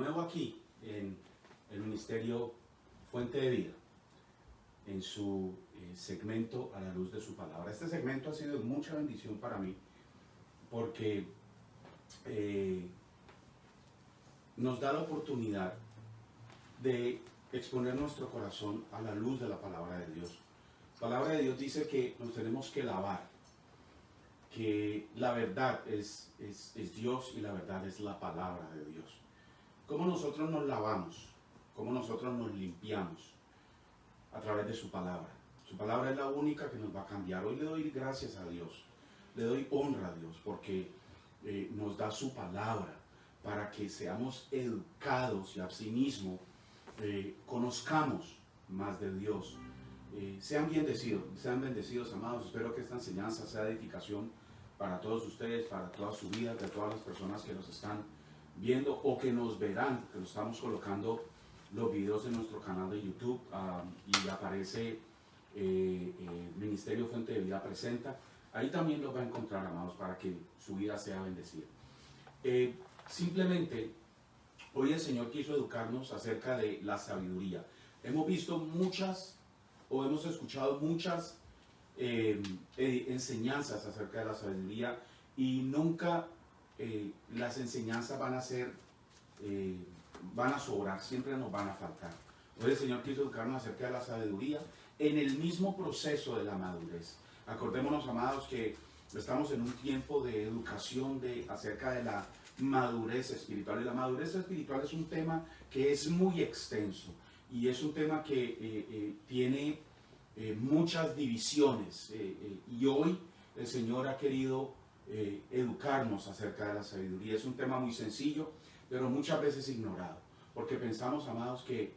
nuevo aquí en el Ministerio Fuente de Vida, en su segmento A la Luz de su Palabra. Este segmento ha sido de mucha bendición para mí porque nos da la oportunidad de exponer nuestro corazón a la luz de la palabra de Dios. La palabra de Dios dice que nos tenemos que lavar, que la verdad es Dios y la verdad es la palabra de Dios. ¿Cómo nosotros nos lavamos? ¿Cómo nosotros nos limpiamos? A través de su palabra. Su palabra es la única que nos va a cambiar. Hoy le doy gracias a Dios, le doy honra a Dios porque nos da su palabra para que seamos educados y asimismo conozcamos más de Dios. Sean bendecidos, amados. Espero que esta enseñanza sea de edificación para todos ustedes, para toda su vida, de todas las personas que nos están viendo o que nos verán, que nos estamos colocando los videos en nuestro canal de YouTube y aparece Ministerio Fuente de Vida Presenta. Ahí también los va a encontrar, amados, para que su vida sea bendecida. Simplemente, hoy el Señor quiso educarnos acerca de la sabiduría. Hemos visto hemos escuchado muchas enseñanzas acerca de la sabiduría y nunca las enseñanzas van a sobrar, siempre nos van a faltar. Hoy el Señor quiso educarnos acerca de la sabiduría en el mismo proceso de la madurez. Acordémonos, amados, que estamos en un tiempo de educación acerca de la madurez espiritual. Y la madurez espiritual es un tema que es muy extenso y es un tema que tiene muchas divisiones. Y hoy el Señor ha querido educarnos acerca de la sabiduría. Es un tema muy sencillo, pero muchas veces ignorado, porque pensamos, amados, que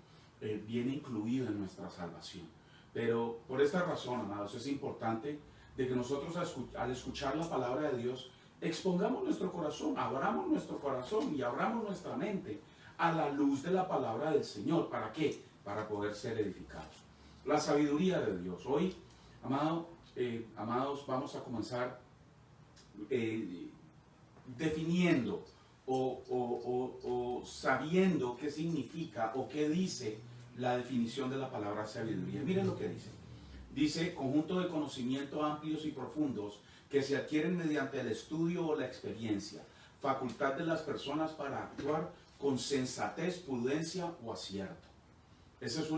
viene incluido en nuestra salvación. Pero por esta razón, amados, es importante de que nosotros al escuchar la palabra de Dios, expongamos nuestro corazón, abramos nuestro corazón y abramos nuestra mente a la luz de la palabra del Señor. ¿Para qué? Para poder ser edificados. La sabiduría de Dios. Hoy, amados, vamos a comenzar definiendo o sabiendo qué significa o qué dice la definición de la palabra sabiduría. Miren lo que dice. Dice, conjunto de conocimientos amplios y profundos que se adquieren mediante el estudio o la experiencia, facultad de las personas para actuar con sensatez, prudencia o acierto. Esa es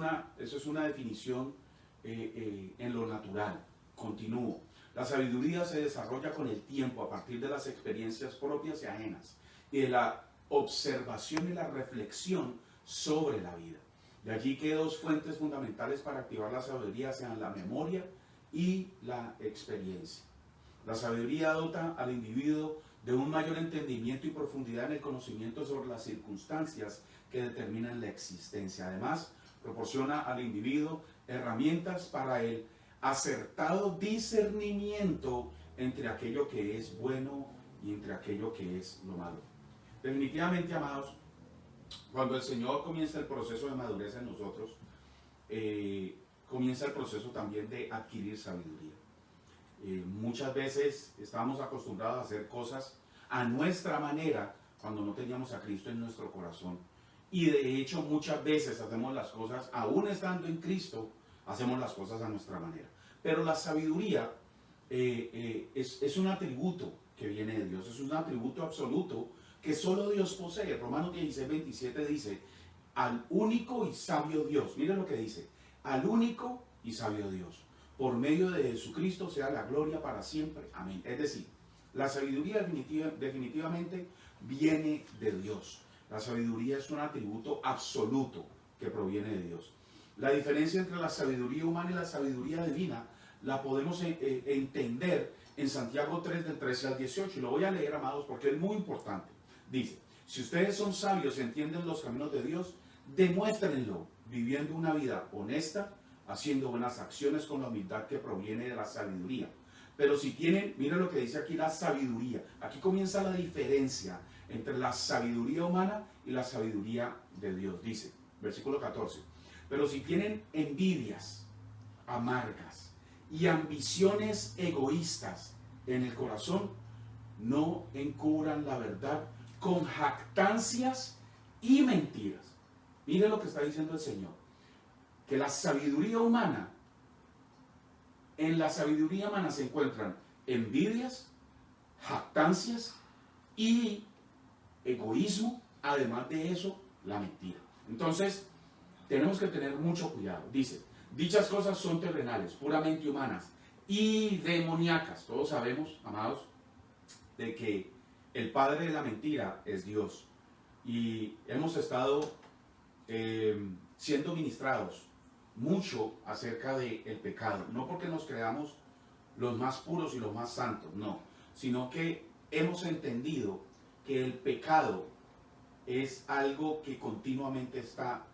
una definición en lo natural. Continúo. La sabiduría se desarrolla con el tiempo a partir de las experiencias propias y ajenas y de la observación y la reflexión sobre la vida. De allí que dos fuentes fundamentales para activar la sabiduría sean la memoria y la experiencia. La sabiduría dota al individuo de un mayor entendimiento y profundidad en el conocimiento sobre las circunstancias que determinan la existencia. Además, proporciona al individuo herramientas para el acertado discernimiento entre aquello que es bueno y entre aquello que es lo malo. Definitivamente, amados, cuando el Señor comienza el proceso de madurez en nosotros, comienza el proceso también de adquirir sabiduría. Muchas veces estamos acostumbrados a hacer cosas a nuestra manera cuando no teníamos a Cristo en nuestro corazón. Y de hecho muchas veces hacemos las cosas, aún estando en Cristo, hacemos las cosas a nuestra manera. Pero la sabiduría es un atributo que viene de Dios, es un atributo absoluto que solo Dios posee. Romanos 16:27 dice, al único y sabio Dios, miren lo que dice, al único y sabio Dios, por medio de Jesucristo sea la gloria para siempre. Amén. Es decir, la sabiduría definitivamente viene de Dios. La sabiduría es un atributo absoluto que proviene de Dios. La diferencia entre la sabiduría humana y la sabiduría divina la podemos entender en Santiago 3, del 13 al 18. Y lo voy a leer, amados, porque es muy importante. Dice, si ustedes son sabios y entienden los caminos de Dios, demuéstrenlo viviendo una vida honesta, haciendo buenas acciones con la humildad que proviene de la sabiduría. Pero si tienen, miren lo que dice aquí la sabiduría. Aquí comienza la diferencia entre la sabiduría humana y la sabiduría de Dios. Dice, versículo 14. Pero si tienen envidias amargas y ambiciones egoístas en el corazón, no encubran la verdad con jactancias y mentiras. Mire lo que está diciendo el Señor, que la sabiduría humana, en la sabiduría humana se encuentran envidias, jactancias y egoísmo, además de eso, la mentira. Entonces, tenemos que tener mucho cuidado. Dice, dichas cosas son terrenales, puramente humanas y demoníacas. Todos sabemos, amados, de que el padre de la mentira es Dios. Y hemos estado siendo ministrados mucho acerca del pecado. No porque nos creamos los más puros y los más santos, no. Sino que hemos entendido que el pecado es algo que continuamente está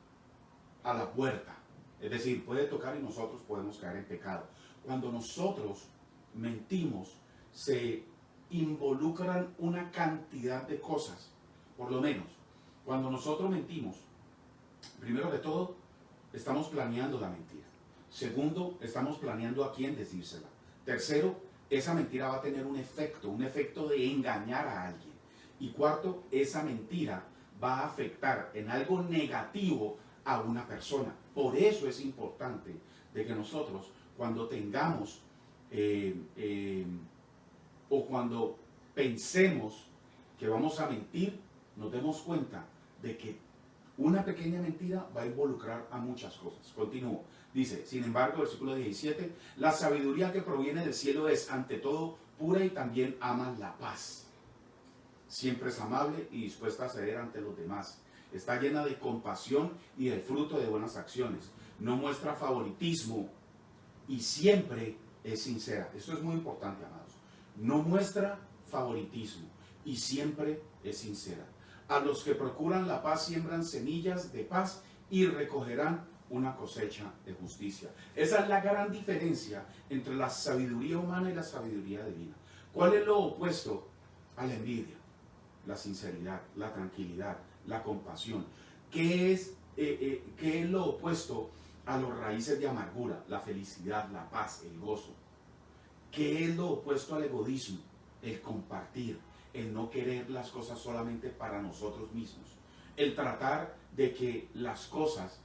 a la puerta. Es decir, puede tocar y nosotros podemos caer en pecado. Cuando nosotros mentimos, se involucran una cantidad de cosas. Por lo menos, cuando nosotros mentimos, primero de todo, estamos planeando la mentira. Segundo, estamos planeando a quién decírsela. Tercero, esa mentira va a tener un efecto de engañar a alguien. Y cuarto, esa mentira va a afectar en algo negativo a una persona. Por eso es importante de que nosotros, cuando tengamos o cuando pensemos que vamos a mentir, nos demos cuenta de que una pequeña mentira va a involucrar a muchas cosas. Continúo. Dice, sin embargo, versículo 17, la sabiduría que proviene del cielo es ante todo pura y también ama la paz. Siempre es amable y dispuesta a ceder ante los demás. Está llena de compasión y del fruto de buenas acciones. No muestra favoritismo y siempre es sincera. Esto es muy importante, amados. No muestra favoritismo y siempre es sincera. A los que procuran la paz siembran semillas de paz y recogerán una cosecha de justicia. Esa es la gran diferencia entre la sabiduría humana y la sabiduría divina. ¿Cuál es lo opuesto a la envidia? La sinceridad, la tranquilidad, la compasión. ¿Qué es lo opuesto a los raíces de amargura? La felicidad, la paz, el gozo. ¿Qué es lo opuesto al egoísmo? El compartir, el no querer las cosas solamente para nosotros mismos. El tratar de que las cosas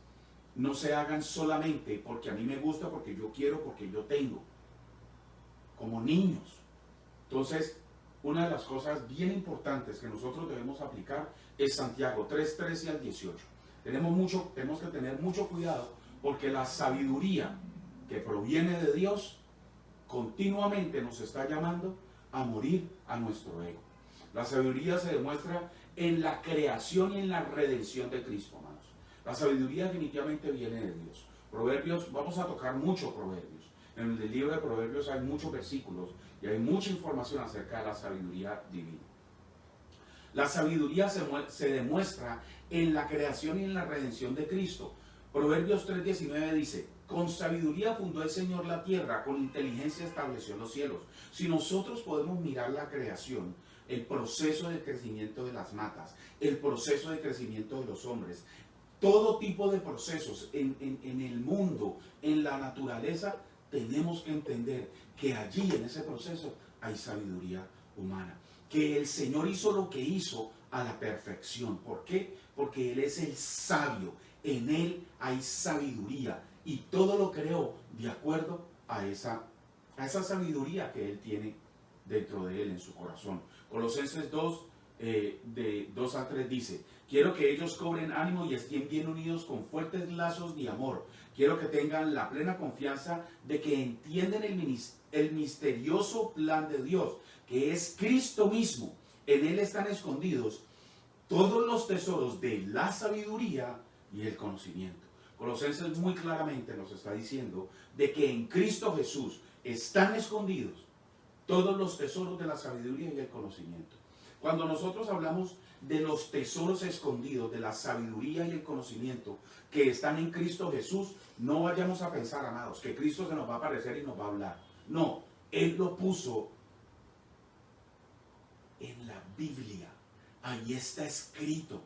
no se hagan solamente porque a mí me gusta, porque yo quiero, porque yo tengo. Como niños. Entonces, una de las cosas bien importantes que nosotros debemos aplicar es Santiago 3:13 al 18. Tenemos que tener mucho cuidado porque la sabiduría que proviene de Dios continuamente nos está llamando a morir a nuestro ego. La sabiduría se demuestra en la creación y en la redención de Cristo, hermanos. La sabiduría definitivamente viene de Dios. Proverbios, vamos a tocar mucho Proverbios. En el libro de Proverbios hay muchos versículos y hay mucha información acerca de la sabiduría divina. La sabiduría se demuestra en la creación y en la redención de Cristo. Proverbios 3:19 dice, con sabiduría fundó el Señor la tierra, con inteligencia estableció los cielos. Si nosotros podemos mirar la creación, el proceso de crecimiento de las matas, el proceso de crecimiento de los hombres, todo tipo de procesos en el mundo, en la naturaleza, tenemos que entender que allí en ese proceso hay sabiduría humana. Que el Señor hizo lo que hizo a la perfección. ¿Por qué? Porque Él es el sabio. En Él hay sabiduría. Y todo lo creó de acuerdo a esa sabiduría que Él tiene dentro de Él, en su corazón. Colosenses 2, de 2 a 3 dice, quiero que ellos cobren ánimo y estén bien unidos con fuertes lazos de amor. Quiero que tengan la plena confianza de que entienden el misterioso plan de Dios, que es Cristo mismo. En Él están escondidos todos los tesoros de la sabiduría y el conocimiento. Colosenses muy claramente nos está diciendo de que en Cristo Jesús están escondidos todos los tesoros de la sabiduría y el conocimiento. Cuando nosotros hablamos de los tesoros escondidos de la sabiduría y el conocimiento que están en Cristo Jesús, no vayamos a pensar, amados, que Cristo se nos va a aparecer y nos va a hablar. No, Él lo puso en la Biblia. Ahí está escrito.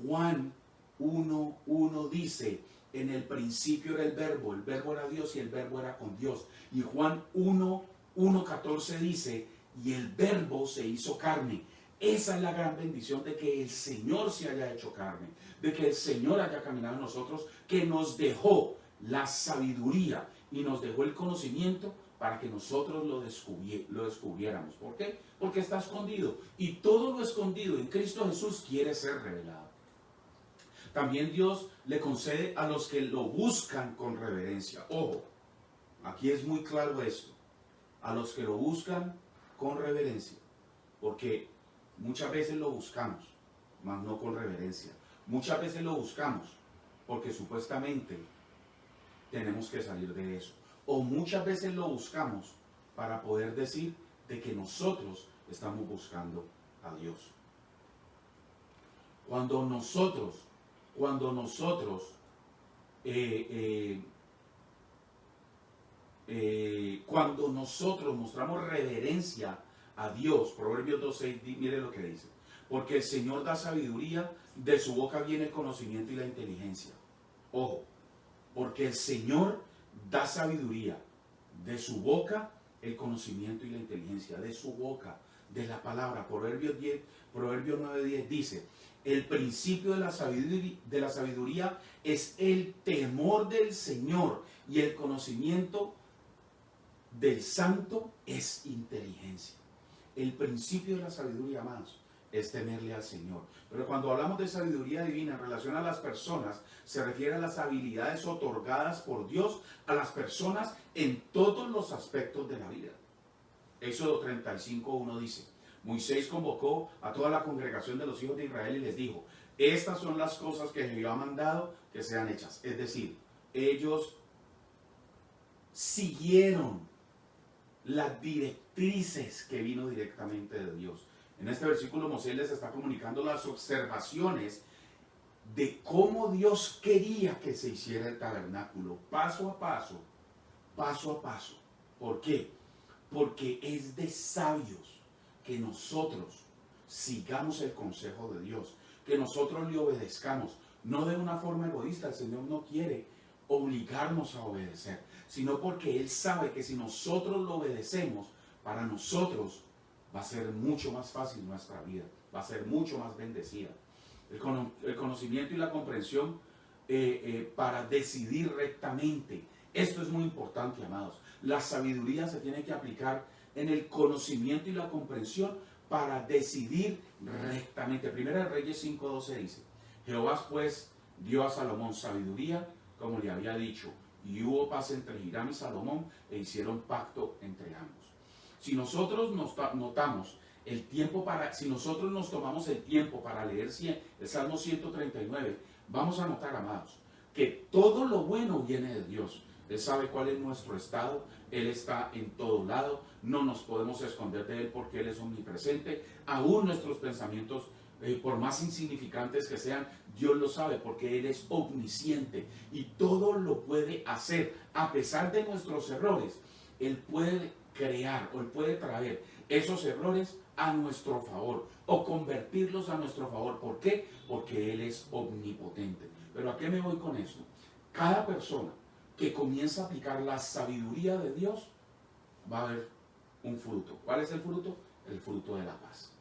Juan 1:1 dice, en el principio era el verbo era Dios y el verbo era con Dios. Y Juan 1:14 dice, y el verbo se hizo carne Esa es la gran bendición de que el Señor se haya hecho carne, de que el Señor haya caminado en nosotros, que nos dejó la sabiduría y nos dejó el conocimiento para que nosotros lo descubriéramos. ¿Por qué? Porque está escondido. Y todo lo escondido en Cristo Jesús quiere ser revelado. También Dios le concede a los que lo buscan con reverencia. Ojo, aquí es muy claro esto. A los que lo buscan con reverencia. Porque muchas veces lo buscamos, mas no con reverencia. Muchas veces lo buscamos porque supuestamente tenemos que salir de eso. O muchas veces lo buscamos para poder decir de que nosotros estamos buscando a Dios. Cuando nosotros mostramos reverencia a Dios, Proverbios 2:6, mire lo que dice. Porque el Señor da sabiduría, de su boca viene el conocimiento y la inteligencia. Ojo, porque el Señor da sabiduría, de su boca el conocimiento y la inteligencia, de su boca, de la palabra. Proverbios 9:10 dice, el principio de la sabiduría es el temor del Señor y el conocimiento del santo es inteligencia. El principio de la sabiduría, amados, es temerle al Señor. Pero cuando hablamos de sabiduría divina en relación a las personas, se refiere a las habilidades otorgadas por Dios a las personas en todos los aspectos de la vida. Éxodo 35:1 dice, Moisés convocó a toda la congregación de los hijos de Israel y les dijo, estas son las cosas que Jehová ha mandado que sean hechas. Es decir, ellos siguieron las directrices que vino directamente de Dios. En este versículo Moisés les está comunicando las observaciones de cómo Dios quería que se hiciera el tabernáculo, paso a paso, paso a paso. ¿Por qué? Porque es de sabios que nosotros sigamos el consejo de Dios, que nosotros le obedezcamos, no de una forma egoísta. El Señor no quiere obligarnos a obedecer, sino porque Él sabe que si nosotros lo obedecemos, para nosotros va a ser mucho más fácil nuestra vida, va a ser mucho más bendecida. El conocimiento y la comprensión para decidir rectamente. Esto es muy importante, amados. La sabiduría se tiene que aplicar en el conocimiento y la comprensión para decidir rectamente. Primera de Reyes 5:12 dice, Jehová pues dio a Salomón sabiduría, como le había dicho, y hubo paz entre Hiram y Salomón, e hicieron pacto entre ambos. Si nosotros si nosotros nos tomamos el tiempo para leer el Salmo 139, vamos a notar, amados, que todo lo bueno viene de Dios. Él sabe cuál es nuestro estado, Él está en todo lado, no nos podemos esconder de Él porque Él es omnipresente. Aún nuestros pensamientos, por más insignificantes que sean, Dios lo sabe porque Él es omnisciente y todo lo puede hacer. A pesar de nuestros errores, Él puede crear o Él puede traer esos errores a nuestro favor o convertirlos a nuestro favor. ¿Por qué? Porque Él es omnipotente. Pero ¿a qué me voy con esto? Cada persona que comienza a aplicar la sabiduría de Dios va a haber un fruto. ¿Cuál es el fruto? El fruto de la paz.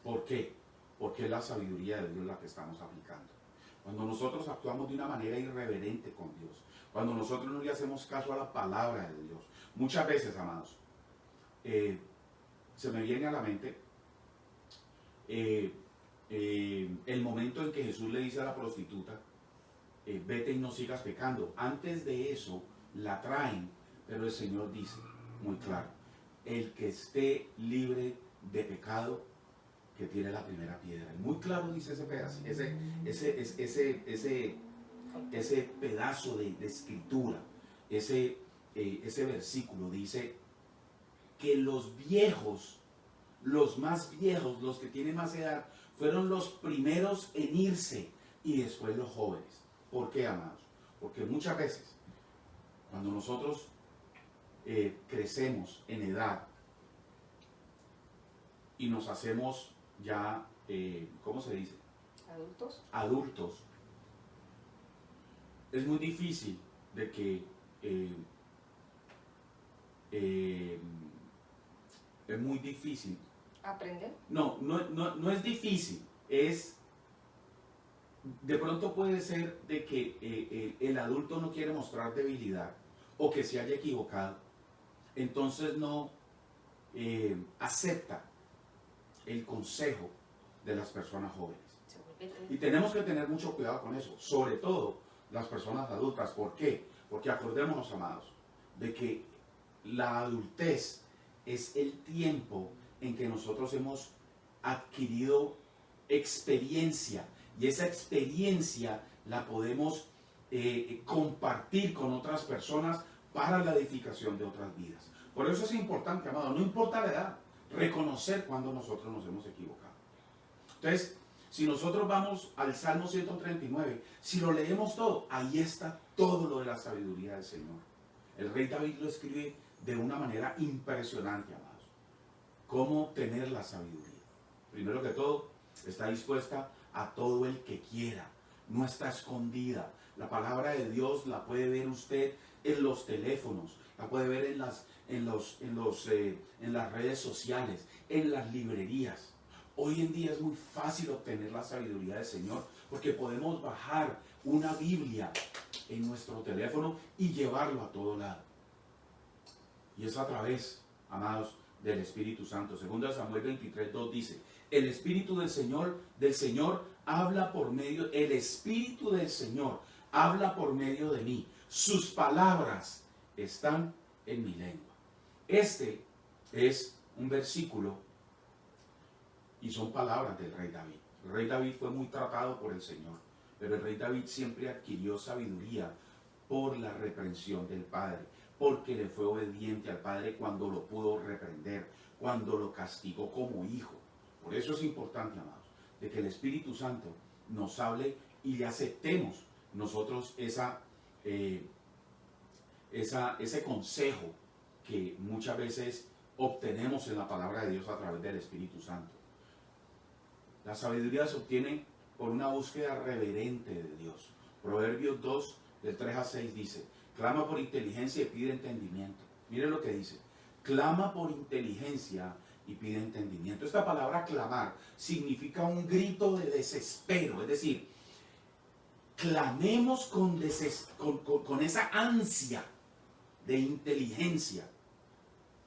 ¿Por qué? Porque es la sabiduría de Dios la que estamos aplicando. Cuando nosotros actuamos de una manera irreverente con Dios, cuando nosotros no le hacemos caso a la palabra de Dios, muchas veces, amados, se me viene a la mente el momento en que Jesús le dice a la prostituta, vete y no sigas pecando. Antes de eso la traen, pero el Señor dice muy claro, el que esté libre de pecado, que tiene la primera piedra. Muy claro dice ese pedazo, ese pedazo de escritura, ese versículo dice que los viejos, los más viejos, los que tienen más edad, fueron los primeros en irse y después los jóvenes. ¿Por qué, amados? Porque muchas veces cuando nosotros crecemos en edad y nos hacemos ya, ¿cómo se dice? Adultos. Es muy difícil de que es muy difícil ¿Aprender? No es difícil, es, de pronto puede ser de que el adulto no quiere mostrar debilidad o que se haya equivocado, entonces no acepta el consejo de las personas jóvenes. Y tenemos que tener mucho cuidado con eso, sobre todo las personas adultas. ¿Por qué? Porque acordémonos, amados, de que la adultez es el tiempo en que nosotros hemos adquirido experiencia, y esa experiencia la podemos compartir con otras personas para la edificación de otras vidas. Por eso es importante, amado, no importa la edad, reconocer cuando nosotros nos hemos equivocado. Entonces, si nosotros vamos al Salmo 139, si lo leemos todo, ahí está todo lo de la sabiduría del Señor. El rey David lo escribe de una manera impresionante, amados. ¿Cómo tener la sabiduría? Primero que todo, está dispuesta a todo el que quiera. No está escondida. La palabra de Dios la puede ver usted en los teléfonos, la puede ver en las redes sociales, en las librerías. Hoy en día es muy fácil obtener la sabiduría del Señor porque podemos bajar una Biblia en nuestro teléfono y llevarlo a todo lado. Y es a través, amados, del Espíritu Santo. Segunda Samuel 23:2 dice: el Espíritu del Señor habla por medio, el Espíritu del Señor habla por medio de mí. Sus palabras están en mi lengua. Este es un versículo y son palabras del rey David. El rey David fue muy tratado por el Señor, pero el rey David siempre adquirió sabiduría por la reprensión del Padre, porque le fue obediente al Padre cuando lo pudo reprender, cuando lo castigó como hijo. Por eso es importante, amados, de que el Espíritu Santo nos hable y le aceptemos nosotros ese consejo que muchas veces obtenemos en la palabra de Dios a través del Espíritu Santo. La sabiduría se obtiene por una búsqueda reverente de Dios. Proverbios 2, del 3 a 6 dice: clama por inteligencia y pide entendimiento. Mire lo que dice: clama por inteligencia y pide entendimiento. Esta palabra clamar significa un grito de desespero, es decir, clamemos con esa ansia de inteligencia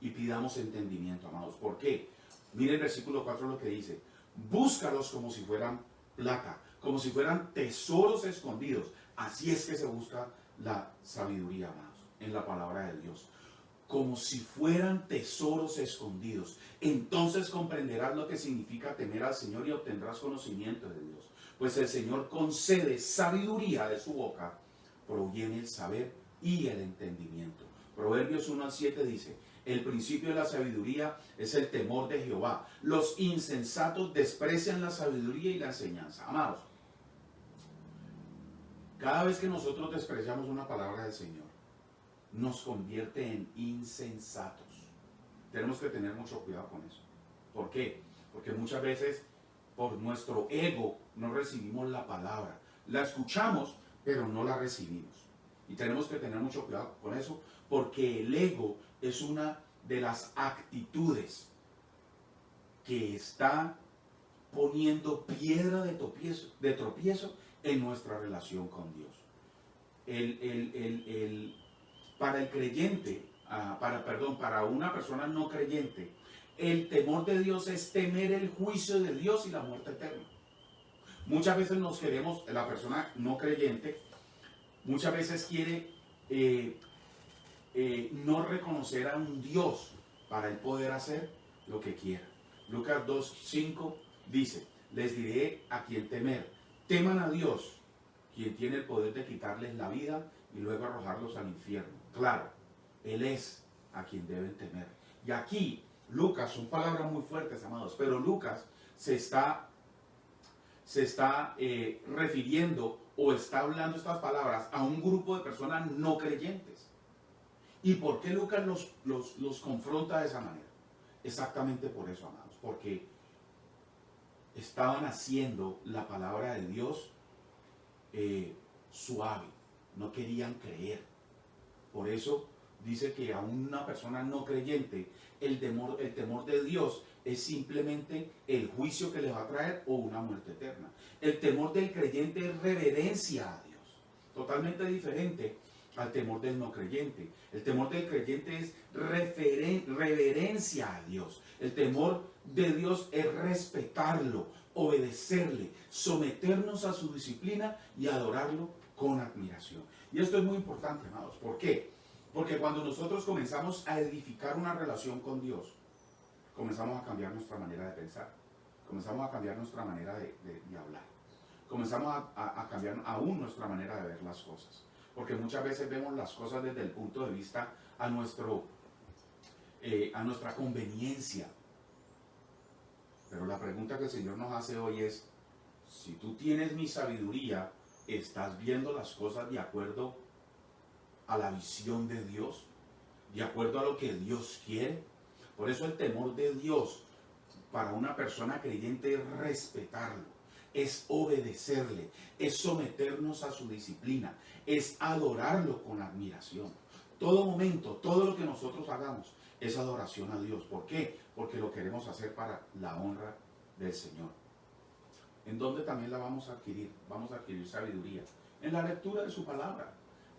y pidamos entendimiento, amados. ¿Por qué? Mire el versículo 4 lo que dice: búscalos como si fueran plata, como si fueran tesoros escondidos. Así es que se busca la sabiduría, amados, en la palabra de Dios. Como si fueran tesoros escondidos. Entonces comprenderás lo que significa temer al Señor y obtendrás conocimiento de Dios. Pues el Señor concede sabiduría, de su boca proviene el saber y el entendimiento. Proverbios 1 al 7 dice: el principio de la sabiduría es el temor de Jehová. Los insensatos desprecian la sabiduría y la enseñanza. Amados, cada vez que nosotros despreciamos una palabra del Señor, nos convierte en insensatos. Tenemos que tener mucho cuidado con eso. ¿Por qué? Porque muchas veces por nuestro ego no recibimos la palabra. La escuchamos, pero no la recibimos. Y tenemos que tener mucho cuidado con eso, porque el ego es una de las actitudes que está poniendo piedra de tropiezo en nuestra relación con Dios. Para el creyente, para una persona no creyente, el temor de Dios es temer el juicio de Dios y la muerte eterna. Muchas veces la persona no creyente, muchas veces quiere no reconocer a un Dios para él poder hacer lo que quiera. Lucas 2:5 dice: les diré a quien temer. Teman a Dios, quien tiene el poder de quitarles la vida y luego arrojarlos al infierno. Claro, Él es a quien deben temer. Y aquí, Lucas, son palabras muy fuertes, amados, pero Lucas se está refiriendo o está hablando estas palabras a un grupo de personas no creyentes. ¿Y por qué Lucas los confronta de esa manera? Exactamente por eso, amados, porque estaban haciendo la palabra de Dios suave, no querían creer. Por eso dice que a una persona no creyente el temor de Dios es simplemente el juicio que les va a traer o una muerte eterna. El temor del creyente es reverencia a Dios, totalmente diferente al temor del no creyente. El temor del creyente es reverencia a Dios. El temor de Dios es respetarlo, obedecerle, someternos a su disciplina y adorarlo con admiración. Y esto es muy importante, amados. ¿Por qué? Porque cuando nosotros comenzamos a edificar una relación con Dios, comenzamos a cambiar nuestra manera de pensar, comenzamos a cambiar nuestra manera de hablar, comenzamos a cambiar aún nuestra manera de ver las cosas. Porque muchas veces vemos las cosas desde el punto de vista a nuestra conveniencia. Pero la pregunta que el Señor nos hace hoy es, si tú tienes mi sabiduría, ¿estás viendo las cosas de acuerdo a la visión de Dios? ¿De acuerdo a lo que Dios quiere? Por eso el temor de Dios para una persona creyente es respetarlo, es obedecerle, es someternos a su disciplina, es adorarlo con admiración. Todo momento, todo lo que nosotros hagamos es adoración a Dios. ¿Por qué? Porque lo queremos hacer para la honra del Señor. ¿En dónde también la vamos a adquirir? Vamos a adquirir sabiduría. En la lectura de su palabra.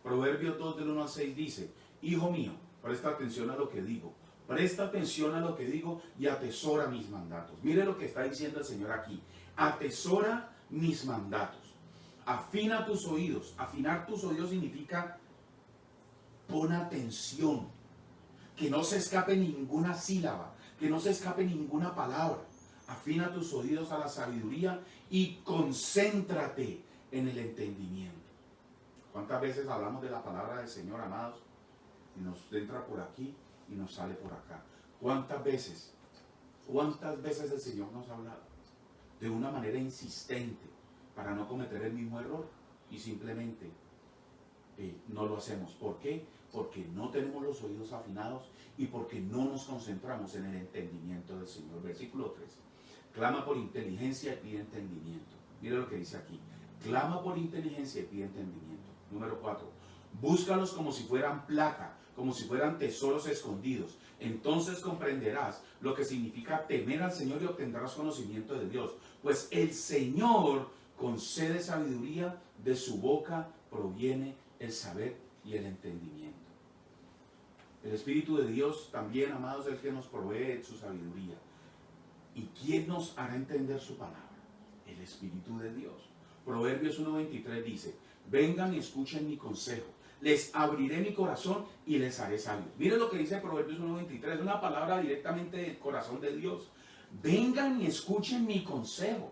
Proverbios 2 del 1 al 6 dice, hijo mío, presta atención a lo que digo. Presta atención a lo que digo y atesora mis mandatos. Mire lo que está diciendo el Señor aquí. Atesora mis mandatos. Afina tus oídos. Afinar tus oídos significa pon atención. Que no se escape ninguna sílaba. Que no se escape ninguna palabra. Afina tus oídos a la sabiduría y concéntrate en el entendimiento. ¿Cuántas veces hablamos de la palabra del Señor, amados? Y nos entra por aquí y nos sale por acá. ¿Cuántas veces el Señor nos ha hablado? De una manera insistente para no cometer el mismo error y simplemente no lo hacemos. ¿Por qué? Porque no tenemos los oídos afinados y porque no nos concentramos en el entendimiento del Señor. Versículo 3. Clama por inteligencia y pide entendimiento. Mira lo que dice aquí. Clama por inteligencia y pide entendimiento. Número 4. Búscalos como si fueran plata, como si fueran tesoros escondidos. Entonces comprenderás lo que significa temer al Señor y obtendrás conocimiento de Dios. Pues el Señor concede sabiduría, de su boca proviene el saber y el entendimiento. El Espíritu de Dios también, amados, es el que nos provee su sabiduría. ¿Y quién nos hará entender su palabra? El Espíritu de Dios. Proverbios 1:23 dice, vengan y escuchen mi consejo. Les abriré mi corazón y les haré sabios. Miren lo que dice Proverbios 1:23, es una palabra directamente del corazón de Dios. Vengan y escuchen mi consejo.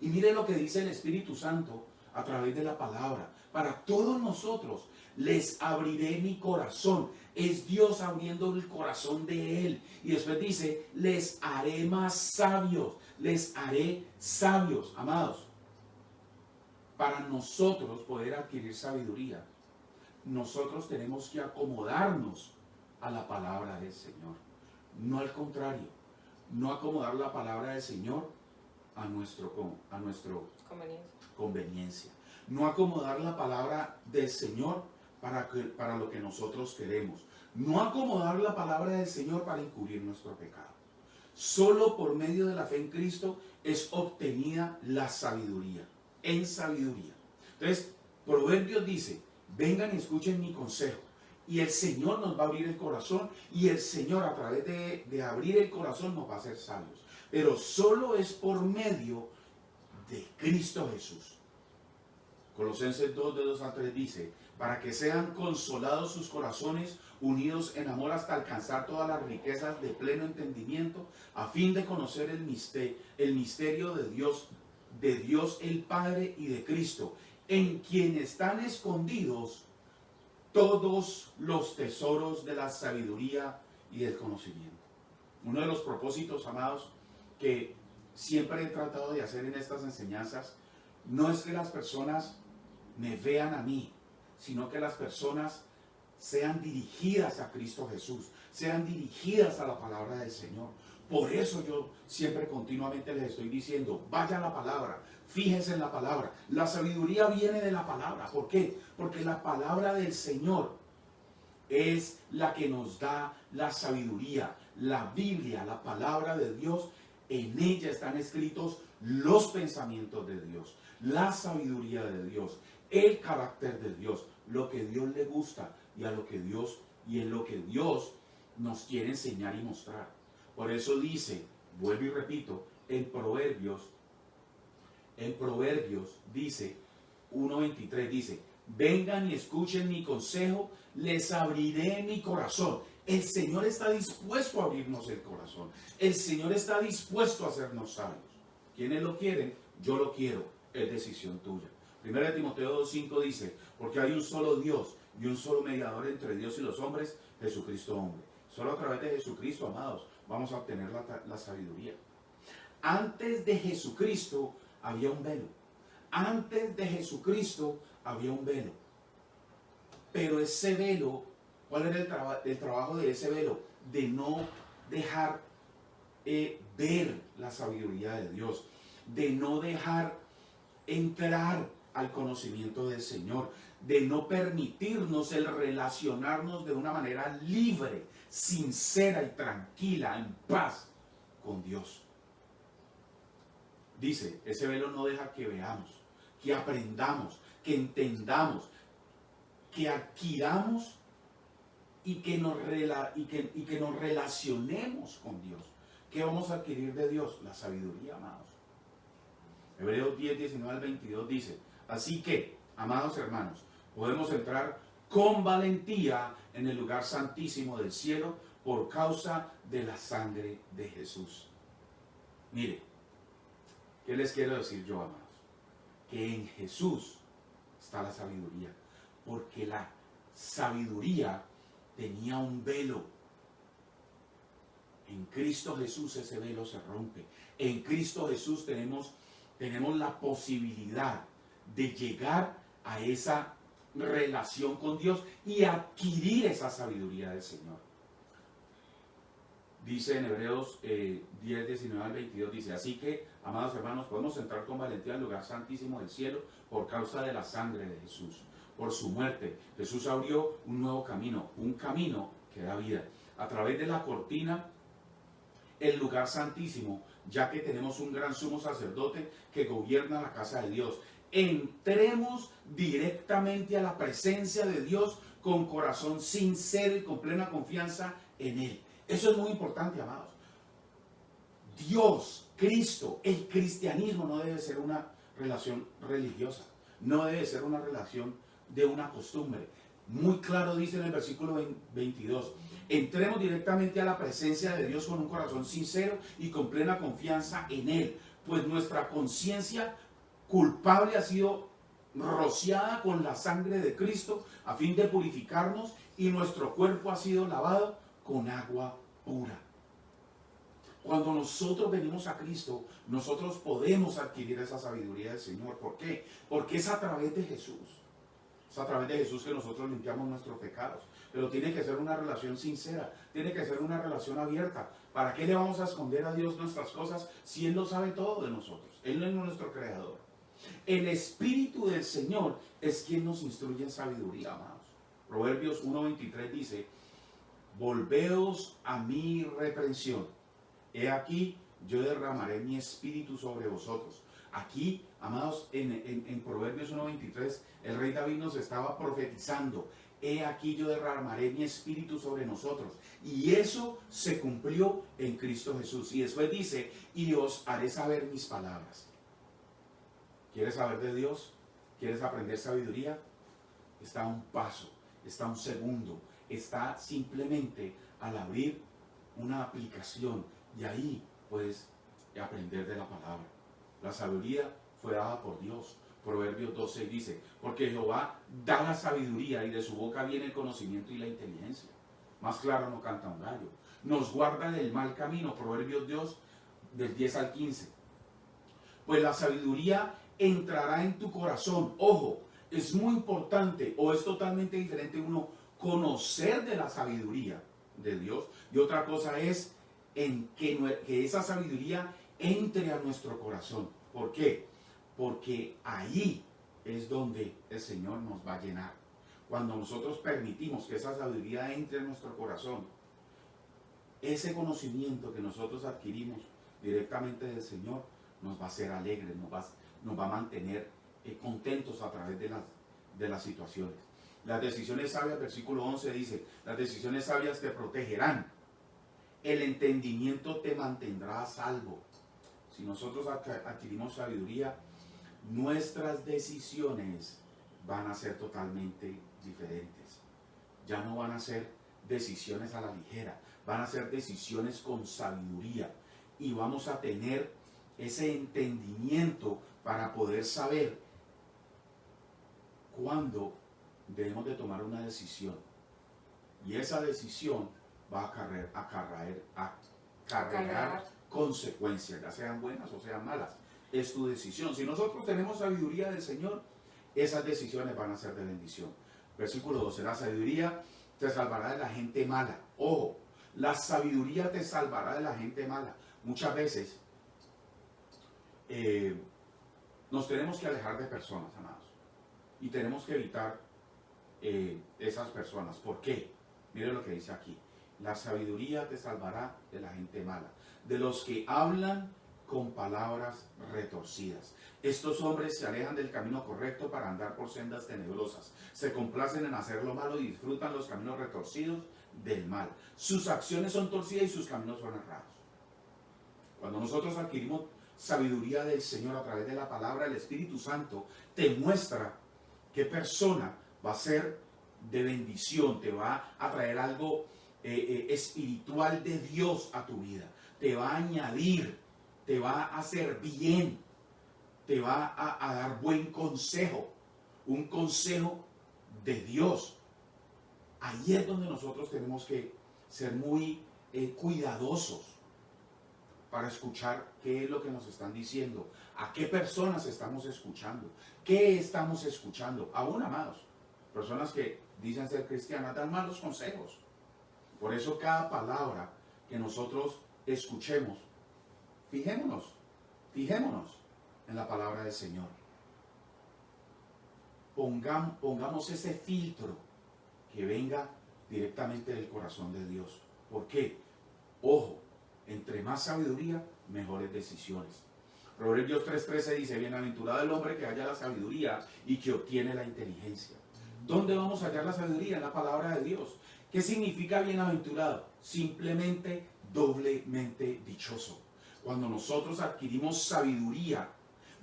Y miren lo que dice el Espíritu Santo a través de la palabra. Para todos nosotros, les abriré mi corazón. Es Dios abriendo el corazón de Él. Y después dice, les haré más sabios. Les haré sabios, amados. Para nosotros poder adquirir sabiduría, nosotros tenemos que acomodarnos a la palabra del Señor. No al contrario, no acomodar la palabra del Señor a nuestro conveniencia. No acomodar la palabra del Señor para lo que nosotros queremos. No acomodar la palabra del Señor para encubrir nuestro pecado. Solo por medio de la fe en Cristo es obtenida la sabiduría. En sabiduría. Entonces, Proverbios dice, vengan y escuchen mi consejo. Y el Señor nos va a abrir el corazón y el Señor a través de abrir el corazón nos va a hacer sabios. Pero solo es por medio de Cristo Jesús. Colosenses 2, de 2 al 3 dice, para que sean consolados sus corazones, unidos en amor hasta alcanzar todas las riquezas de pleno entendimiento, a fin de conocer el misterio de Dios el Padre y de Cristo, en quien están escondidos todos los tesoros de la sabiduría y del conocimiento. Uno de los propósitos, amados, que siempre he tratado de hacer en estas enseñanzas, no es que las personas me vean a mí, sino que las personas sean dirigidas a Cristo Jesús, sean dirigidas a la palabra del Señor. Por eso yo siempre continuamente les estoy diciendo, vaya a la palabra, fíjense en la palabra. La sabiduría viene de la palabra. ¿Por qué? Porque la palabra del Señor es la que nos da la sabiduría. La Biblia, la palabra de Dios, en ella están escritos los pensamientos de Dios, la sabiduría de Dios, el carácter de Dios, lo que Dios le gusta y en lo que Dios nos quiere enseñar y mostrar. Por eso dice, vuelvo y repito, en Proverbios dice 1:23, dice: vengan y escuchen mi consejo, les abriré mi corazón. El Señor está dispuesto a abrirnos el corazón. El Señor está dispuesto a hacernos sabios. ¿Quiénes lo quieren? Yo lo quiero. Es decisión tuya. 1 Timoteo 2:5 dice: porque hay un solo Dios y un solo mediador entre Dios y los hombres, Jesucristo hombre. Solo a través de Jesucristo, amados, vamos a obtener la sabiduría. Antes de Jesucristo había un velo. Antes de Jesucristo había un velo. Pero ese velo, ¿cuál era el trabajo de ese velo? De no dejar ver la sabiduría de Dios. De no dejar entrar al conocimiento del Señor. De no permitirnos el relacionarnos de una manera libre, sincera y tranquila, en paz con Dios. Dice, ese velo no deja que veamos, que aprendamos, que entendamos, que adquiramos y que nos relacionemos con Dios. ¿Qué vamos a adquirir de Dios? La sabiduría, amados. Hebreos 10:19-22 dice: así que, amados hermanos, podemos entrar con valentía en el lugar santísimo del cielo por causa de la sangre de Jesús. Mire, ¿qué les quiero decir yo, amados? Que en Jesús está la sabiduría, porque la sabiduría tenía un velo. En Cristo Jesús ese velo se rompe. En Cristo Jesús tenemos la posibilidad de llegar a esa relación con Dios y adquirir esa sabiduría del Señor. Dice en Hebreos 10:19-22, dice: así que, amados hermanos, podemos entrar con valentía al lugar santísimo del cielo por causa de la sangre de Jesús. Por su muerte, Jesús abrió un nuevo camino, un camino que da vida. A través de la cortina, el lugar santísimo, ya que tenemos un gran sumo sacerdote que gobierna la casa de Dios. Entremos directamente a la presencia de Dios con corazón sincero y con plena confianza en Él. Eso es muy importante, amados. Dios, Cristo, el cristianismo no debe ser una relación religiosa, no debe ser una relación de una costumbre. Muy claro dice en el versículo 22, entremos directamente a la presencia de Dios con un corazón sincero y con plena confianza en Él, pues nuestra conciencia culpable ha sido rociada con la sangre de Cristo a fin de purificarnos, y nuestro cuerpo ha sido lavado con agua pura. Cuando nosotros venimos a Cristo, nosotros podemos adquirir esa sabiduría del Señor. ¿Por qué? Porque es a través de Jesús. Es a través de Jesús que nosotros limpiamos nuestros pecados. Pero tiene que ser una relación sincera, tiene que ser una relación abierta. ¿Para qué le vamos a esconder a Dios nuestras cosas si Él lo sabe todo de nosotros? Él no es nuestro creador. El Espíritu del Señor es quien nos instruye en sabiduría, amados. Proverbios 1:23 dice: volveos a mi reprensión. He aquí, yo derramaré mi espíritu sobre vosotros. Aquí, amados, en Proverbios 1:23, el rey David nos estaba profetizando: he aquí, yo derramaré mi espíritu sobre nosotros. Y eso se cumplió en Cristo Jesús. Y después dice: y os haré saber mis palabras. ¿Quieres saber de Dios? ¿Quieres aprender sabiduría? Está a un paso, está a un segundo, está simplemente al abrir una aplicación, y ahí puedes aprender de la palabra. La sabiduría fue dada por Dios. Proverbios 12 dice: porque Jehová da la sabiduría, y de su boca viene el conocimiento y la inteligencia. Más claro no canta un gallo. Nos guarda del mal camino. Proverbios 2, del 10 al 15. Pues la sabiduría entrará en tu corazón. Ojo, es muy importante, o es totalmente diferente uno conocer de la sabiduría de Dios, y otra cosa es en que esa sabiduría entre a nuestro corazón. ¿Por qué? Porque ahí es donde el Señor nos va a llenar. cuando nosotros permitimos que esa sabiduría entre en nuestro corazón, ese conocimiento que nosotros adquirimos directamente del Señor nos va a hacer alegres, nos va a mantener contentos a través de las situaciones. Las decisiones sabias, versículo 11 dice, las decisiones sabias te protegerán, el entendimiento te mantendrá a salvo. Si nosotros adquirimos sabiduría, nuestras decisiones van a ser totalmente diferentes. Ya no van a ser decisiones a la ligera, van a ser decisiones con sabiduría y vamos a tener ese entendimiento para poder saber cuándo debemos de tomar una decisión. Y esa decisión va a acarrear consecuencias, ya sean buenas o sean malas. Es tu decisión. Si nosotros tenemos sabiduría del Señor, esas decisiones van a ser de bendición. Versículo 12, la sabiduría te salvará de la gente mala. Ojo, la sabiduría te salvará de la gente mala. Muchas veces nos tenemos que alejar de personas, amados. Y tenemos que evitar esas personas. ¿Por qué? Mire lo que dice aquí. La sabiduría te salvará de la gente mala, de los que hablan con palabras retorcidas. Estos hombres se alejan del camino correcto para andar por sendas tenebrosas. Se complacen en hacer lo malo y disfrutan los caminos retorcidos del mal. Sus acciones son torcidas y sus caminos son errados. Cuando nosotros adquirimos sabiduría del Señor a través de la palabra, el Espíritu Santo te muestra qué persona va a ser de bendición, te va a traer algo espiritual de Dios a tu vida, te va a añadir, te va a hacer bien, te va a dar buen consejo, un consejo de Dios. Ahí es donde nosotros tenemos que ser muy cuidadosos para escuchar qué es lo que nos están diciendo, a qué personas estamos escuchando, qué estamos escuchando. Aún, amados, personas que dicen ser cristianas dan malos consejos. Por eso cada palabra que nosotros escuchemos, fijémonos en la palabra del Señor. Pongamos ese filtro que venga directamente del corazón de Dios. ¿Por qué? Ojo, entre más sabiduría, mejores decisiones. Proverbios 3:13 dice, bienaventurado el hombre que halla la sabiduría y que obtiene la inteligencia. ¿Dónde vamos a hallar la sabiduría? En la palabra de Dios. ¿Qué significa bienaventurado? Simplemente doblemente dichoso. Cuando nosotros adquirimos sabiduría,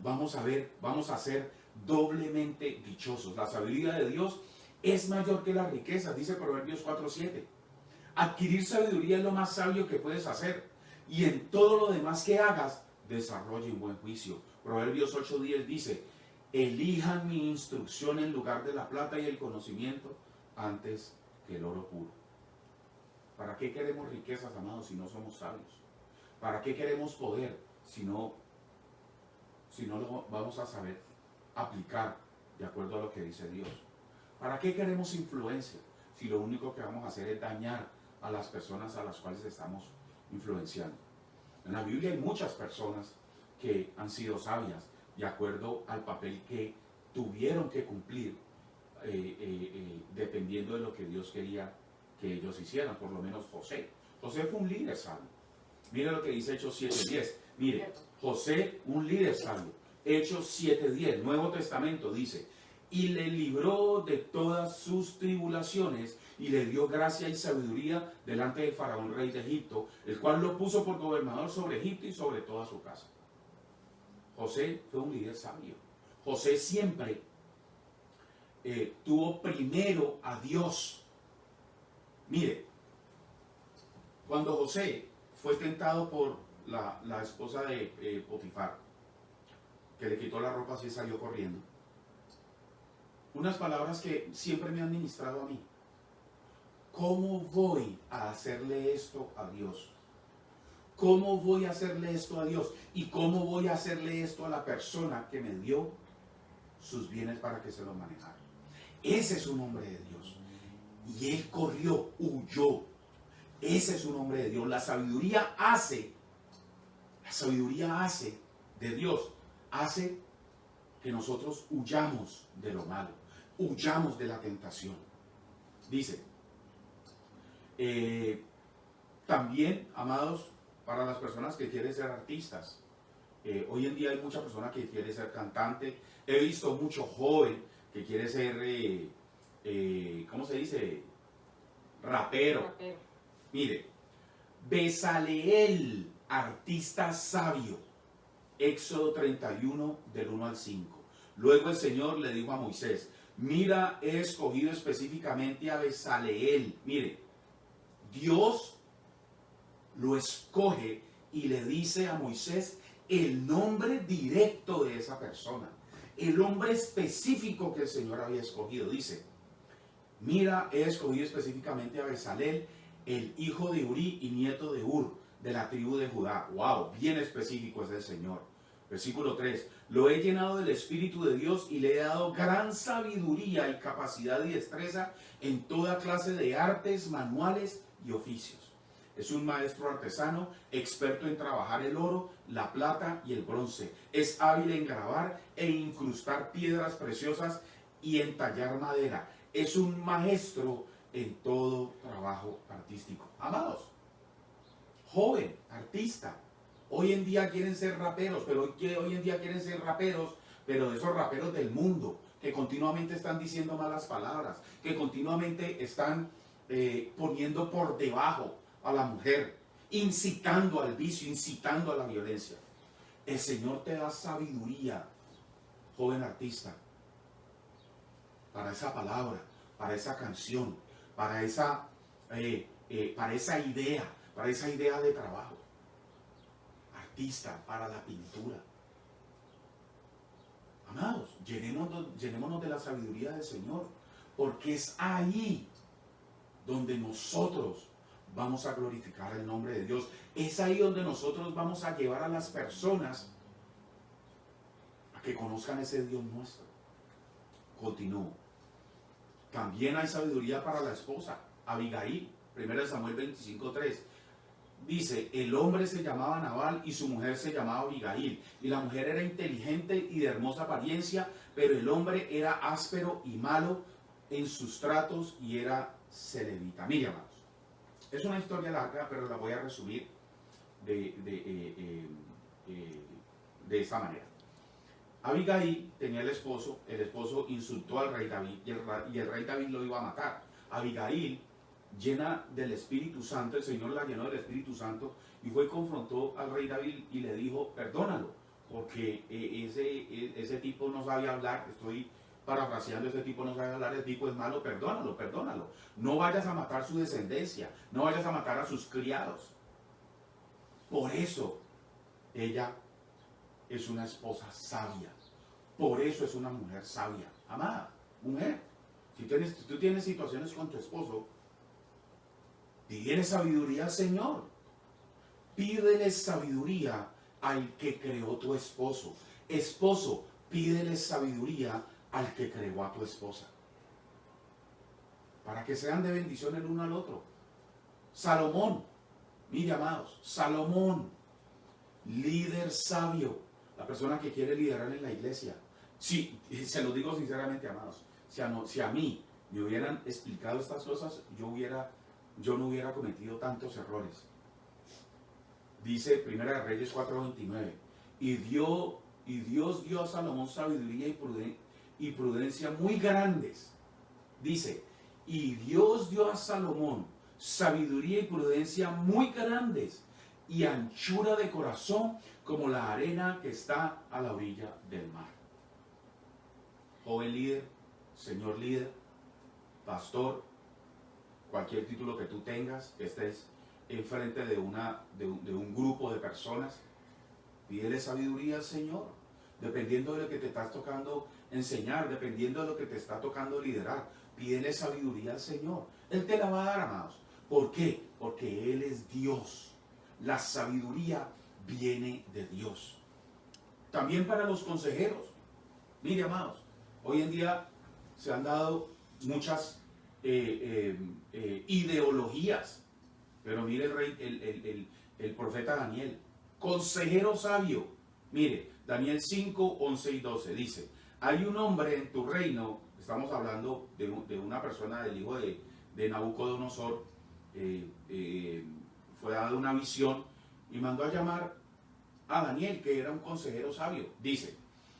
vamos a ser doblemente dichosos. La sabiduría de Dios es mayor que las riquezas, dice Proverbios 4:7. Adquirir sabiduría es lo más sabio que puedes hacer. Y en todo lo demás que hagas, desarrolle un buen juicio. Proverbios 8:10 dice, elijan mi instrucción en lugar de la plata y el conocimiento antes que el oro puro. ¿Para qué queremos riquezas, amados, si no somos sabios? ¿Para qué queremos poder si no lo vamos a saber aplicar de acuerdo a lo que dice Dios? ¿Para qué queremos influencia si lo único que vamos a hacer es dañar a las personas a las cuales estamos influenciando? En la Biblia hay muchas personas que han sido sabias de acuerdo al papel que tuvieron que cumplir dependiendo de lo que Dios quería que ellos hicieran. Por lo menos José. José fue un líder sabio. Mire lo que dice Hechos 7:10. Mire, José, un líder sabio. Hechos 7:10, Nuevo Testamento dice, y le libró de todas sus tribulaciones y le dio gracia y sabiduría delante del faraón rey de Egipto, el cual lo puso por gobernador sobre Egipto y sobre toda su casa. José fue un líder sabio. José siempre tuvo primero a Dios. Mire, cuando José fue tentado por la esposa de Potifar, que le quitó la ropa así y salió corriendo, unas palabras que siempre me han ministrado a mí. ¿Cómo voy a hacerle esto a Dios? ¿Cómo voy a hacerle esto a Dios? ¿Y cómo voy a hacerle esto a la persona que me dio sus bienes para que se los manejara? Ese es un hombre de Dios. Y él corrió, huyó. Ese es un hombre de Dios. La sabiduría de Dios, hace que nosotros huyamos de lo malo, huyamos de la tentación. Dice, también, amados, para las personas que quieren ser artistas, hoy en día hay mucha persona que quiere ser cantante. He visto mucho joven que quiere ser, ¿cómo se dice? Rapero. Mire, Bezaleel, artista sabio. Éxodo 31, del 1 al 5. Luego el Señor le dijo a Moisés, mira, he escogido específicamente a Bezaleel. Mire, Dios lo escoge y le dice a Moisés el nombre directo de esa persona, el nombre específico que el Señor había escogido. Dice, mira, he escogido específicamente a Bezaleel, el hijo de Uri y nieto de Ur, de la tribu de Judá. Wow, bien específico es el Señor. Versículo 3, lo he llenado del Espíritu de Dios y le he dado gran sabiduría y capacidad y destreza en toda clase de artes, manuales y oficios. Es un maestro artesano, experto en trabajar el oro, la plata y el bronce. Es hábil en grabar e incrustar piedras preciosas y en tallar madera. Es un maestro en todo trabajo artístico. Amados, joven, artista, hoy en día quieren ser raperos, pero hoy en día quieren ser raperos, pero de esos raperos del mundo, que continuamente están diciendo malas palabras, que continuamente están poniendo por debajo a la mujer, incitando al vicio, incitando a la violencia. El Señor te da sabiduría, joven artista, para esa palabra, para esa canción, para esa idea de trabajo. Artista para la pintura. Amados, llenémonos de la sabiduría del Señor, porque es ahí donde nosotros vamos a glorificar el nombre de Dios. Es ahí donde nosotros vamos a llevar a las personas a que conozcan ese Dios nuestro. Continúo. También hay sabiduría para la esposa, Abigail, 1 Samuel 25:3. Dice, el hombre se llamaba Nabal y su mujer se llamaba Abigail. Y la mujer era inteligente y de hermosa apariencia, pero el hombre era áspero y malo en sus tratos y era celebita. Mira, amados, es una historia larga, pero la voy a resumir de esta manera. Abigail tenía el esposo insultó al rey David y el rey David lo iba a matar. Abigail, llena del Espíritu Santo, el Señor la llenó del Espíritu Santo y fue y confrontó al rey David y le dijo, perdónalo, porque ese tipo no sabe hablar. Estoy parafraseando, ese tipo no sabe hablar, el tipo es malo, perdónalo, perdónalo. No vayas a matar su descendencia, no vayas a matar a sus criados. Por eso ella es una esposa sabia, por eso es una mujer sabia. Amada mujer, si tú tienes situaciones con tu esposo, pídele sabiduría al Señor. Pídele sabiduría al que creó tu esposo. Esposo, pídele sabiduría al que creó a tu esposa, para que sean de bendición el uno al otro. Salomón, mire, amados, Salomón, líder sabio, la persona que quiere liderar en la iglesia. Sí, se lo digo sinceramente, amados, si a mí me hubieran explicado estas cosas, yo no hubiera cometido tantos errores. Dice 1 Reyes 4:29, y Dios dio a Salomón sabiduría y prudencia muy grandes. Dice, y Dios dio a Salomón sabiduría y prudencia muy grandes y anchura de corazón como la arena que está a la orilla del mar. Joven líder, señor líder, pastor, cualquier título que tú tengas, que estés enfrente de un grupo de personas, pídele sabiduría al Señor, dependiendo de lo que te estás tocando enseñar, dependiendo de lo que te está tocando liderar. Pídele sabiduría al Señor. Él te la va a dar, amados. ¿Por qué? Porque Él es Dios. La sabiduría viene de Dios. También para los consejeros. Mire, amados, hoy en día se han dado muchas ideologías. Pero mire el profeta Daniel, consejero sabio. Mire, Daniel 5, 11 y 12 dice, hay un hombre en tu reino Estamos hablando de una persona, del hijo de Nabucodonosor. Fue dada una visión y mandó a llamar a Daniel, que era un consejero sabio. Dice: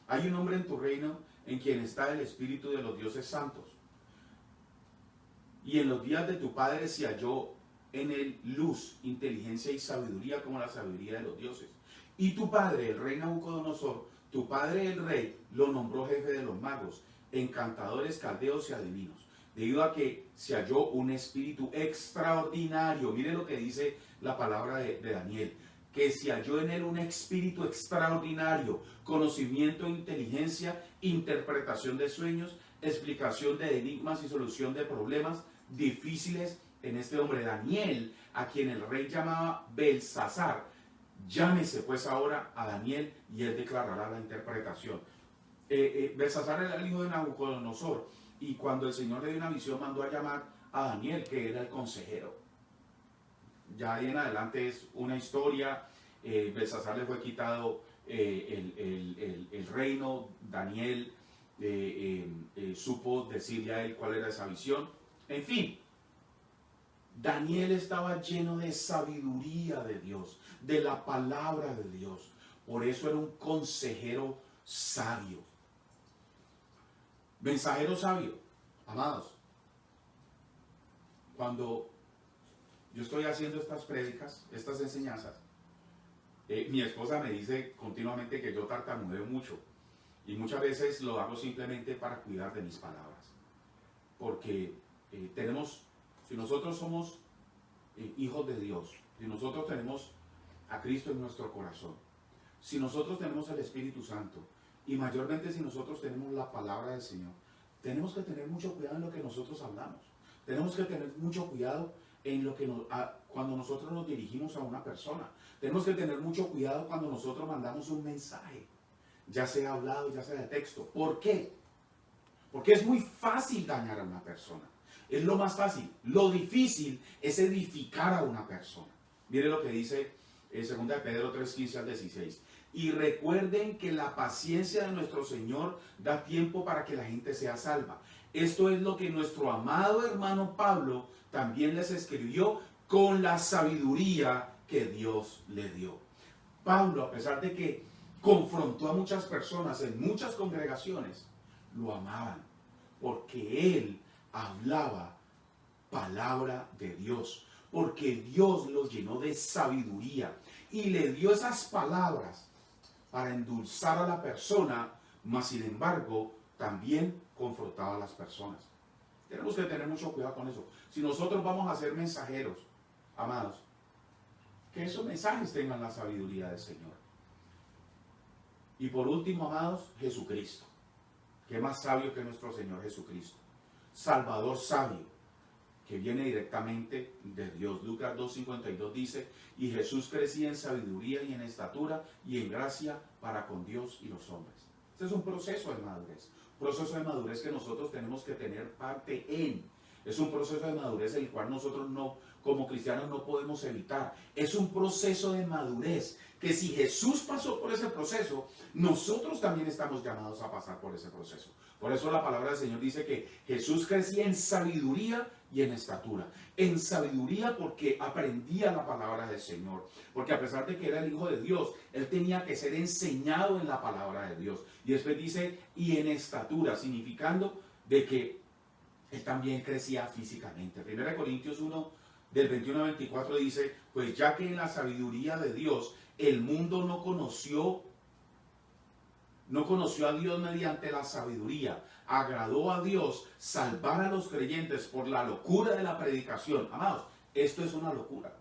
hay un hombre en tu reino en quien está el espíritu de los dioses santos. Y en los días de tu padre se halló en él luz, inteligencia y sabiduría como la sabiduría de los dioses. Y tu padre, el rey Nabucodonosor, tu padre el rey, lo nombró jefe de los magos, encantadores, caldeos y adivinos, debido a que se halló un espíritu extraordinario. Mire lo que dice la palabra de Daniel: que se halló en él un espíritu extraordinario, conocimiento, inteligencia, interpretación de sueños, explicación de enigmas y solución de problemas difíciles en este hombre Daniel, a quien el rey llamaba Belsasar. Llámese pues ahora a Daniel y él declarará la interpretación. Belsasar era el hijo de Nabucodonosor, y cuando el Señor le dio una visión mandó a llamar a Daniel, que era el consejero. Ya ahí en adelante es una historia. Belsasar le fue quitado el reino. Daniel supo decirle a él cuál era esa visión. En fin, Daniel estaba lleno de sabiduría de Dios, de la palabra de Dios. Por eso era un consejero sabio. Mensajero sabio. Amados, cuando yo estoy haciendo estas prédicas, estas enseñanzas, mi esposa me dice continuamente que yo tartamudeo mucho, y muchas veces lo hago simplemente para cuidar de mis palabras, porque si nosotros somos hijos de Dios, si nosotros tenemos a Cristo en nuestro corazón, si nosotros tenemos el Espíritu Santo, y mayormente si nosotros tenemos la palabra del Señor, tenemos que tener mucho cuidado en lo que nosotros hablamos. Tenemos que tener mucho cuidado en lo que cuando nosotros nos dirigimos a una persona. Tenemos que tener mucho cuidado cuando nosotros mandamos un mensaje, ya sea hablado, ya sea de texto. ¿Por qué? Porque es muy fácil dañar a una persona. Es lo más fácil. Lo difícil es edificar a una persona. Mire lo que dice 2 de Pedro 3:15 al 16. Y recuerden que la paciencia de nuestro Señor da tiempo para que la gente sea salva. Esto es lo que nuestro amado hermano Pablo también les escribió con la sabiduría que Dios le dio. Pablo, a pesar de que confrontó a muchas personas en muchas congregaciones, lo amaban, porque él hablaba palabra de Dios, porque Dios lo llenó de sabiduría y le dio esas palabras para endulzar a la persona, mas sin embargo también confrontaba a las personas. Tenemos que tener mucho cuidado con eso. Si nosotros vamos a ser mensajeros, amados, que esos mensajes tengan la sabiduría del Señor. Y por último, amados, Jesucristo. ¿Qué más sabio que nuestro Señor Jesucristo? Salvador sabio, que viene directamente de Dios. Lucas 2:52 dice: y Jesús crecía en sabiduría y en estatura y en gracia para con Dios y los hombres. Este es un proceso de madurez. Un proceso de madurez que nosotros tenemos que tener parte en. Es un proceso de madurez el cual nosotros no, como cristianos, no podemos evitar. Es un proceso de madurez que si Jesús pasó por ese proceso, nosotros también estamos llamados a pasar por ese proceso. Por eso la palabra del Señor dice que Jesús crecía en sabiduría y en estatura. En sabiduría porque aprendía la palabra del Señor. Porque a pesar de que era el Hijo de Dios, él tenía que ser enseñado en la palabra de Dios. Y después dice, y en estatura, significando de que él también crecía físicamente. 1 Corintios 1, del 21 al 24 dice: pues ya que en la sabiduría de Dios el mundo no conoció a Dios mediante la sabiduría, agradó a Dios salvar a los creyentes por la locura de la predicación. Amados, esto es una locura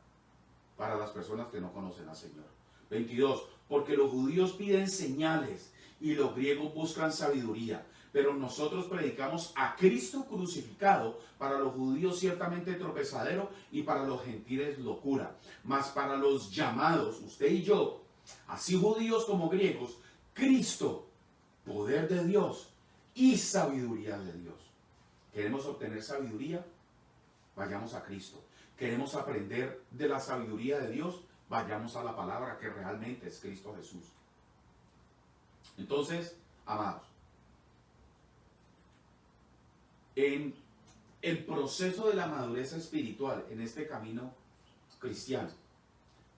para las personas que no conocen al Señor. 22, porque los judíos piden señales y los griegos buscan sabiduría, pero nosotros predicamos a Cristo crucificado, para los judíos ciertamente tropezadero y para los gentiles locura, mas para los llamados, usted y yo, así judíos como griegos, Cristo, poder de Dios y sabiduría de Dios. ¿Queremos obtener sabiduría? Vayamos a Cristo. ¿Queremos aprender de la sabiduría de Dios? Vayamos a la palabra que realmente es Cristo Jesús. Entonces, amados, En el proceso de la madurez espiritual, en este camino cristiano,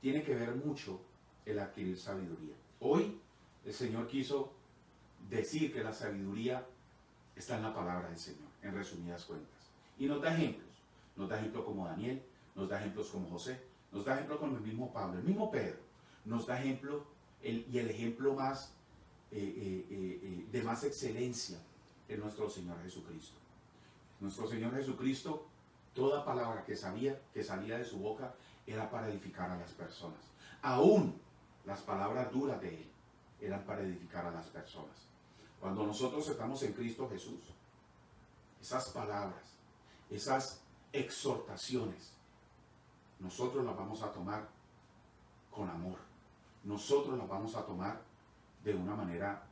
tiene que ver mucho el adquirir sabiduría. Hoy el Señor quiso decir que la sabiduría está en la palabra del Señor, en resumidas cuentas. Y nos da ejemplos. Nos da ejemplos como Daniel, nos da ejemplos como José, nos da ejemplos como el mismo Pablo, el mismo Pedro. Nos da ejemplo, y el ejemplo más de más excelencia en nuestro Señor Jesucristo. Nuestro Señor Jesucristo, toda palabra que salía de su boca era para edificar a las personas. Aún las palabras duras de Él eran para edificar a las personas. Cuando nosotros estamos en Cristo Jesús, esas palabras, esas exhortaciones, nosotros las vamos a tomar con amor. Nosotros las vamos a tomar de una manera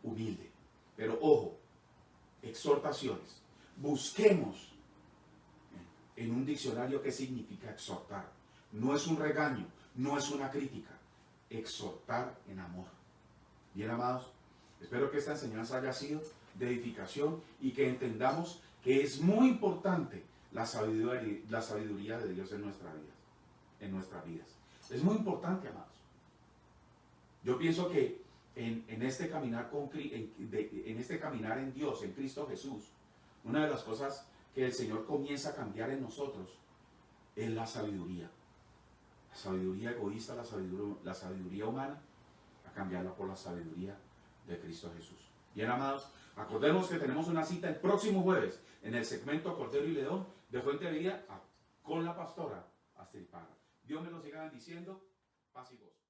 humilde. Pero ojo, exhortaciones. Busquemos en un diccionario qué significa exhortar. No es un regaño, no es una crítica. Exhortar en amor. Bien, amados, espero que esta enseñanza haya sido de edificación y que entendamos que es muy importante la sabiduría de Dios en nuestras vidas. Es muy importante, amados. Yo pienso que en este caminar en Dios, en Cristo Jesús, una de las cosas que el Señor comienza a cambiar en nosotros es la sabiduría. La sabiduría egoísta, la sabiduría humana, a cambiarla por la sabiduría de Cristo Jesús. Bien, amados, acordemos que tenemos una cita el próximo jueves en el segmento Cordero y León de Fuente de Vida con la pastora Astrid Parra. Dios me lo siga bendiciendo. Paz y gozo.